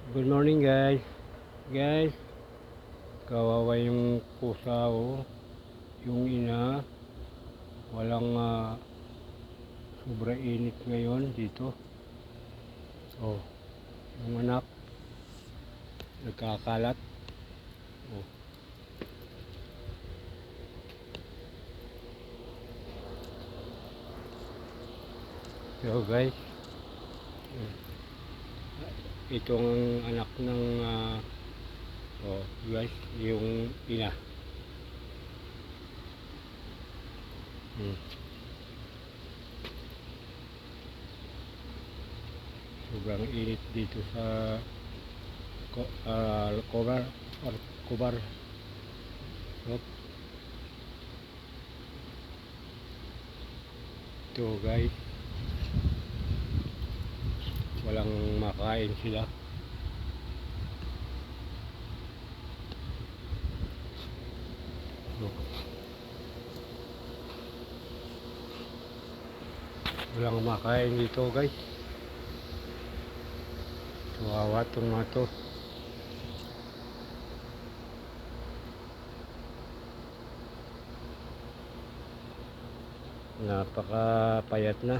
Good morning guys. Guys, kawawa yung pusa oh. Yung ina, walang sobra init ngayon dito. Oh, yung anak nagkakalat. Oh. So guys, itong anak ng oh guys, yung ina. Sobrang init dito sa Cobar or Cobar. Oh. Ito guys, walang makain sila. Oh. Walang makain dito guys. Kawawa itong mga to. Napakapayat na.